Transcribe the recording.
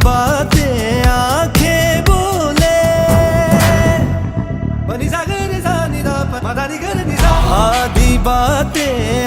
बातें आंखें बोले, बनी सागर सा निदा मदानी कर निदा, आधी बातें